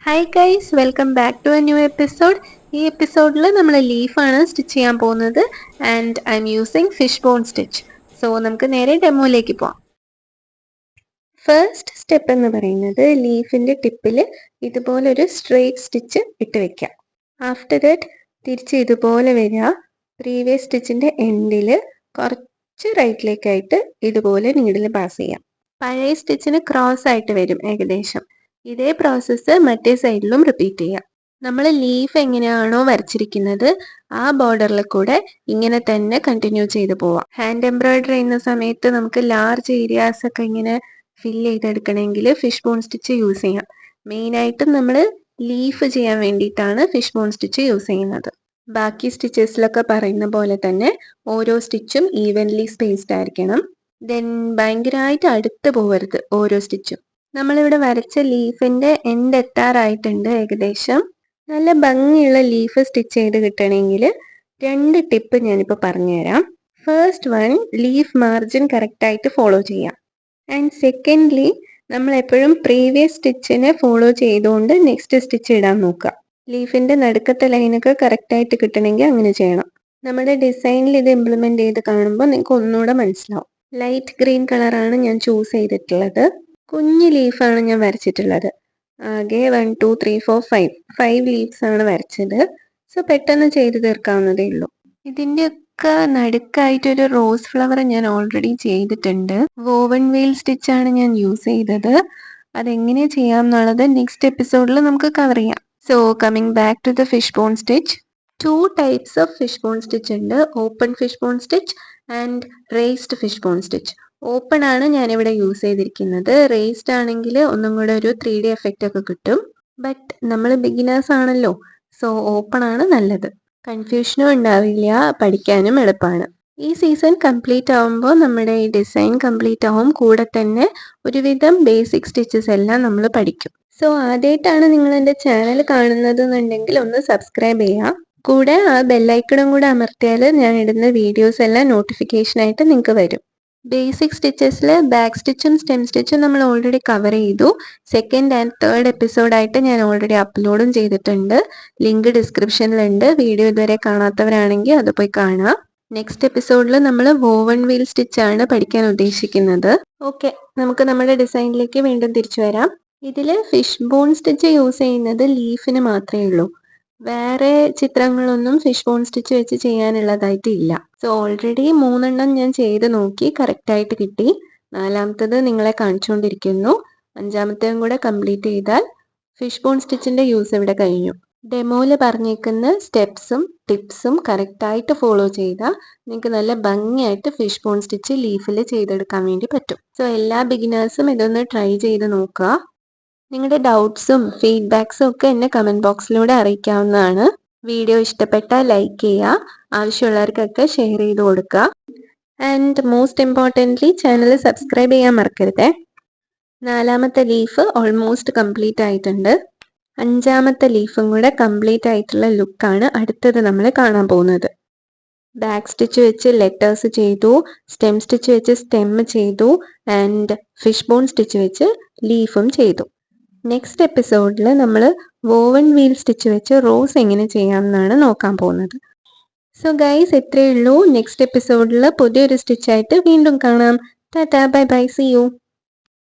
Hi guys, welcome back to a new episode. ഈ എപ്പിസോഡിൽ നമ്മൾ ലീഫാണ് സ്റ്റിച്ച് ചെയ്യാൻ പോകുന്നത് and I'm using fish bone stitch. So നമുക്ക് നേരെ ഡെമോയിലേക്ക് പോവാം. ഫസ്റ്റ് സ്റ്റെപ്പ് എന്ന് പറയുന്നത് ലീഫിൻ്റെ ടിപ്പിൽ ഇതുപോലൊരു സ്ട്രെയിറ്റ് സ്റ്റിച്ച് ഇട്ട് വെക്കാം. ആഫ്റ്റർ ദാറ്റ് തിരിച്ച് ഇതുപോലെ വരിക. പ്രീവിയസ് സ്റ്റിച്ചിൻ്റെ എൻഡിൽ കുറച്ച് റൈറ്റിലേക്കായിട്ട് ഇതുപോലെ നീഡിൽ പാസ് ചെയ്യാം. പഴയ സ്റ്റിച്ചിന് ക്രോസ് ആയിട്ട് വരും ഏകദേശം. ഇതേ പ്രോസസ്സ് മറ്റേ സൈഡിലും റിപ്പീറ്റ് ചെയ്യാം. നമ്മൾ ലീഫ് എങ്ങനെയാണോ വരച്ചിരിക്കുന്നത് ആ ബോർഡറിൽ കൂടെ ഇങ്ങനെ തന്നെ കണ്ടിന്യൂ ചെയ്ത് പോവാം. ഹാൻഡ് എംബ്രോയിഡറി ചെയ്യുന്ന സമയത്ത് നമുക്ക് ലാർജ് ഏരിയാസ് ഒക്കെ ഇങ്ങനെ ഫില്ല് ചെയ്തെടുക്കണമെങ്കിൽ ഫിഷ് ബോൺ സ്റ്റിച്ച് യൂസ് ചെയ്യാം. മെയിനായിട്ടും നമ്മൾ ലീഫ് ചെയ്യാൻ വേണ്ടിയിട്ടാണ് ഫിഷ് ബോൺ സ്റ്റിച്ച് യൂസ് ചെയ്യുന്നത്. ബാക്കി സ്റ്റിച്ചസിലൊക്കെ പറയുന്ന പോലെ തന്നെ ഓരോ സ്റ്റിച്ചും ഈവൻലി സ്പേസ്ഡ് ആയിരിക്കണം. ദെൻ ഭയങ്കരമായിട്ട് അടുത്ത് പോകരുത് ഓരോ സ്റ്റിച്ചും. നമ്മളിവിടെ വരച്ച ലീഫിൻ്റെ എൻഡ് എത്താറായിട്ടുണ്ട് ഏകദേശം. നല്ല ഭംഗിയുള്ള ലീഫ് സ്റ്റിച്ച് ചെയ്ത് കിട്ടണമെങ്കിൽ 2 ടിപ്പ് ഞാനിപ്പോൾ പറഞ്ഞുതരാം. ഫസ്റ്റ് വൺ, ലീഫ് മാർജിൻ കറക്റ്റായിട്ട് ഫോളോ ചെയ്യാം. ആൻഡ് സെക്കൻഡ്ലി, നമ്മൾ എപ്പോഴും പ്രീവിയസ് സ്റ്റിച്ചിനെ ഫോളോ ചെയ്തുകൊണ്ട് നെക്സ്റ്റ് സ്റ്റിച്ച് ഇടാൻ നോക്കുക. ലീഫിൻ്റെ നടുക്കത്തെ ലൈനൊക്കെ കറക്റ്റായിട്ട് കിട്ടണമെങ്കിൽ അങ്ങനെ ചെയ്യണം. നമ്മുടെ ഡിസൈനിൽ ഇത് ഇംപ്ലിമെൻറ്റ് ചെയ്ത് കാണുമ്പോൾ നിങ്ങൾക്ക് ഒന്നുകൂടെ മനസ്സിലാവും. ലൈറ്റ് ഗ്രീൻ കളറാണ് ഞാൻ ചൂസ് ചെയ്തിട്ടുള്ളത്. കുഞ്ഞ് ലീഫാണ് ഞാൻ വരച്ചിട്ടുള്ളത്. ആകെ 1 2 3 4 5 ലീവ്സ് ആണ് വരച്ചത്. സോ പെട്ടെന്ന് ചെയ്ത് തീർക്കാവുന്നതേ ഉള്ളൂ. ഇതിൻ്റെയൊക്കെ നടുക്കായിട്ടൊരു റോസ് ഫ്ലവർ ഞാൻ ഓൾറെഡി ചെയ്തിട്ടുണ്ട്. വോവൻ വെയിൽ സ്റ്റിച്ചാണ് ഞാൻ യൂസ് ചെയ്തത്. അതെങ്ങനെ ചെയ്യാം എന്നുള്ളത് നെക്സ്റ്റ് എപ്പിസോഡിൽ നമുക്ക് കവർ ചെയ്യാം. So coming back to the fish bone stitch. 2 types of fish bone stitch ഉണ്ട്. Open fish bone stitch and raised fish bone stitch. Open ആണ് ഞാനിവിടെ യൂസ് ചെയ്തിരിക്കുന്നത്. റേസ്ഡ് ആണെങ്കിൽ ഒന്നും കൂടെ ഒരു 3D എഫക്റ്റ് ഒക്കെ കിട്ടും. ബട്ട് നമ്മൾ ബിഗിനേഴ്സ് ആണല്ലോ, സോ ഓപ്പൺ ആണ് നല്ലത്. കൺഫ്യൂഷനും ഉണ്ടാവില്ല, പഠിക്കാനും എളുപ്പമാണ്. ഈ സീസൺ കംപ്ലീറ്റ് ആവുമ്പോൾ നമ്മുടെ ഈ ഡിസൈൻ കംപ്ലീറ്റ് ആവും. കൂടെ തന്നെ ഒരുവിധം ബേസിക് സ്റ്റിച്ചസ് എല്ലാം നമ്മൾ പഠിക്കും. സോ ആദ്യമായിട്ടാണ് നിങ്ങൾ എൻ്റെ ചാനൽ കാണുന്നത് എന്നുണ്ടെങ്കിൽ ഒന്ന് സബ്സ്ക്രൈബ് ചെയ്യുക. കൂടെ ആ ബെല്ലൈക്കണും കൂടെ അമർത്തിയാൽ ഞാൻ ഇടുന്ന വീഡിയോസ് എല്ലാം നോട്ടിഫിക്കേഷനായിട്ട് നിങ്ങൾക്ക് വരും. ബേസിക് സ്റ്റിച്ചസിൽ ബാക്ക് സ്റ്റിച്ചും സ്റ്റെം സ്റ്റിച്ചും നമ്മൾ ഓൾറെഡി കവർ ചെയ്തു. 2nd and 3rd എപ്പിസോഡായിട്ട് ഞാൻ ഓൾറെഡി അപ്ലോഡും ചെയ്തിട്ടുണ്ട്. ലിങ്ക് ഡിസ്ക്രിപ്ഷനിലുണ്ട്. വീഡിയോ ഇതുവരെ കാണാത്തവരാണെങ്കിൽ അത് പോയി കാണുക. നെക്സ്റ്റ് എപ്പിസോഡിൽ നമ്മൾ വോവൻ വീൽ സ്റ്റിച്ചാണ് പഠിക്കാൻ ഉദ്ദേശിക്കുന്നത്. ഓക്കെ, നമുക്ക് നമ്മുടെ ഡിസൈനിലേക്ക് വീണ്ടും തിരിച്ചു വരാം. ഇതിൽ ഫിഷ് ബോൺ സ്റ്റിച്ച് യൂസ് ചെയ്യുന്നത് ലീഫിന് മാത്രമേ ഉള്ളൂ. വേറെ ചിത്രങ്ങളൊന്നും ഫിഷ് ബോൺ സ്റ്റിച്ച് വെച്ച് ചെയ്യാനുള്ളതായിട്ട് ഇല്ല. സോ ഓൾറെഡി 3 എണ്ണം ഞാൻ ചെയ്ത് നോക്കി, കറക്റ്റായിട്ട് കിട്ടി. 4ാമത്തത് നിങ്ങളെ കാണിച്ചുകൊണ്ടിരിക്കുന്നു. 5ാമത്തേതും കൂടെ കംപ്ലീറ്റ് ചെയ്താൽ ഫിഷ് ബോൺ സ്റ്റിച്ചിൻ്റെ യൂസ് ഇവിടെ കഴിഞ്ഞു. ഡെമോയിൽ പറഞ്ഞേക്കുന്ന സ്റ്റെപ്സും ടിപ്സും കറക്റ്റായിട്ട് ഫോളോ ചെയ്താൽ നിങ്ങൾക്ക് നല്ല ഭംഗിയായിട്ട് ഫിഷ് ബോൺ സ്റ്റിച്ച് ലീഫിൽ ചെയ്തെടുക്കാൻ വേണ്ടി പറ്റും. സോ എല്ലാ ബിഗിനേഴ്സും ഇതൊന്ന് ട്രൈ ചെയ്ത് നോക്കുക. നിങ്ങളുടെ ഡൗട്ട്സും ഫീഡ്ബാക്സും ഒക്കെ എന്നെ കമൻറ്റ് ബോക്സിലൂടെ അറിയിക്കാവുന്നതാണ്. വീഡിയോ ഇഷ്ടപ്പെട്ടാൽ ലൈക്ക് ചെയ്യുക, ആവശ്യമുള്ളവർക്കൊക്കെ ഷെയർ ചെയ്ത് കൊടുക്കുക. And most importantly channel subscribe ചെയ്യാൻ മറക്കരുതേ. 4ാമത്തെ ലീഫ് ഓൾമോസ്റ്റ് കംപ്ലീറ്റ് ആയിട്ടുണ്ട്. 5ാമത്തെ ലീഫും കൂടെ കംപ്ലീറ്റ് ആയിട്ടുള്ള ലുക്കാണ് അടുത്തത് നമ്മൾ കാണാൻ പോകുന്നത്. ബാക്ക് സ്റ്റിച്ച് വെച്ച് ലെറ്റേഴ്സ് ചെയ്തു, സ്റ്റെം സ്റ്റിച്ച് വെച്ച് സ്റ്റെം ചെയ്തു, ആൻഡ് ഫിഷ് ബോൺ സ്റ്റിച്ച് വെച്ച് ലീഫും ചെയ്തു. നെക്സ്റ്റ് എപ്പിസോഡിൽ നമ്മൾ വോവൻ വീൽ സ്റ്റിച്ച് വെച്ച് റോസ് എങ്ങനെ ചെയ്യാമെന്നാണ് നോക്കാൻ പോകുന്നത്. സോ ഗൈസ്, ഇത്രയേ ഉള്ളൂ. നെക്സ്റ്റ് എപ്പിസോഡിൽ പുതിയൊരു സ്റ്റിച്ചായിട്ട് വീണ്ടും കാണാം. Tata, bye bye, see U.